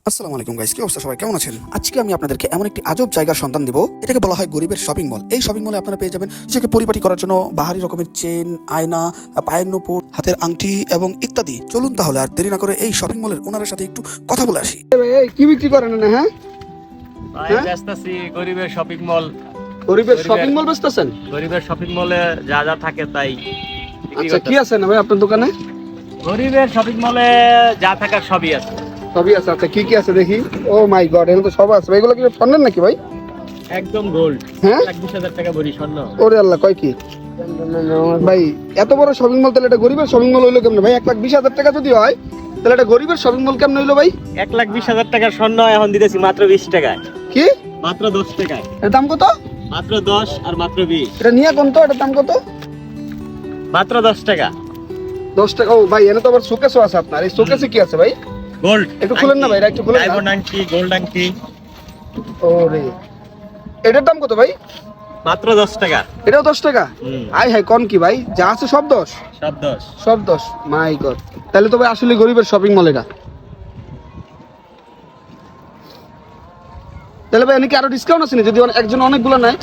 আসসালামু আলাইকুম গাইস, কি অবস্থা? সবাই কেমন আছেন? আজকে আমি আপনাদেরকে এমন একটি আজব জায়গার সন্ধান দিব। এটাকে বলা হয় গরিবের শপিং মল। এই শপিং মলে আপনারা পেয়ে যাবেন নিজেকে পরিপাটি করার জন্য বাহারি রকমের চেন, আয়না, পায়ের নূপুর, হাতের আংটি এবং ইত্যাদি। চলুন তাহলে আর দেরি না করে এই শপিং মলের ওনারের সাথে একটু কথা বলে আসি। এই কি বিক্রি করেন না? হ্যাঁ ভাই ব্যস্তাছি গরিবের শপিং মল। গরিবের শপিং মল বেচতেছেন? গরিবের শপিং মলে যা যা থাকে তাই বিক্রি আচ্ছা, কি করতেছি। আছে না ভাই আপনার দোকানে? গরিবের শপিং মলে যা থাকার সবই আছে। সবই আছে। আচ্ছা, কি কি আছে দেখি। ও মাই গড, এগুলো তো সব আছে ভাই। এগুলো কি স্বর্ণের নাকি ভাই? একদম গোল্ড। হ্যাঁ, 1,20,000 টাকা ভরি স্বর্ণ। ওরে আল্লাহ, কয় কি ভাই? এত বড় শপিং মল, তাহলে এটা গরিবের শপিং মল হইলো কেমনে ভাই? 1,20,000 টাকা যদি হয় তাহলে এটা গরিবের শপিং মল কেমনে হইলো ভাই? 1,20,000 টাকার স্বর্ণ এখন দিতেছি মাত্র 20 টাকায়। কি মাত্র 10 টাকায়। এর দাম কত? মাত্র 10 আর মাত্র 20। এটা নিয়ে কোন তো, এটার দাম কত? মাত্র 10 টাকা। 10 টাকা? ও ভাই, এনে তো আবার শোকেসও আছে আপনার। এই শোকেসে কি আছে ভাই? গোল্ড। একটু খুলেন না ভাই, এটা একটু খুলেন না। ডায়মন্ড আংটি, গোল্ড আংটি। ওরে, এটার দাম কত ভাই? মাত্র 10 টাকা। এটাও 10 টাকা? আই হাই, কোন কি ভাই? যা আছে সব 10? সব 10। সব 10? মাই গড, তাহলে তো ভাই আসলে গরিবের শপিং মল এটা। তাহলে ভাই এনে কি আরো ডিসকাউন্ট আছে না? যদি একজন অনেকগুলো নেয়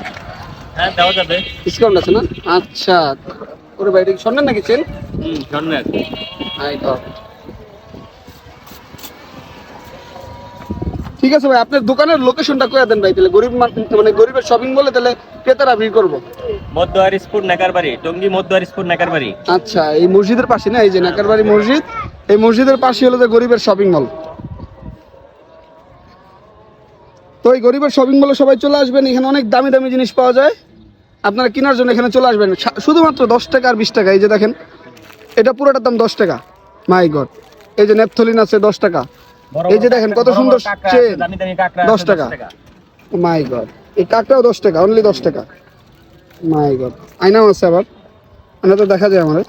হ্যাঁ, দেওয়া যাবে। ডিসকাউন্ট আছে না? আচ্ছা। ওরে ভাই, এটা কি স্বর্ণের নাকি চেন? স্বর্ণের। মাই গড। ঠিক আছে ভাই, আপনার দোকানের লোকেশনটা কইয়া দেন ভাই, তাহলে মানে গরিবের শপিং মলে তাহলে ক্রেতারা ভিড় করবো। মধ্য হারিসপুর নাকারবাড়ি, টঙ্গী মধ্য হারিসপুর নাকারবাড়ি। আচ্ছা, এই মসজিদের পাশে না? এই যে নাকারবাড়ি মসজিদ, এই মসজিদের পাশে হলো যে গরিবের শপিং মল। তো এই গরিবের শপিং মলে সবাই চলে আসবেন। এখানে অনেক দামি দামি জিনিস পাওয়া যায়। আপনারা কেনার জন্য এখানে চলে আসবেন। শুধুমাত্র 10 টাকা আর 20 টাকা। এই যে দেখেন, এটা পুরোটার দাম 10 টাকা। মাই গড, এই যে নেপথলিন আছে 10 টাকা। এই যে দেখেন কত সুন্দর চেন, 10 টাকা। মাই গড, এই কাকটাও 10 টাকা, অনলি 10 টাকা। মাই গড, আয়নাও আছে আবার, আয়না তো দেখা যায় আমাদের।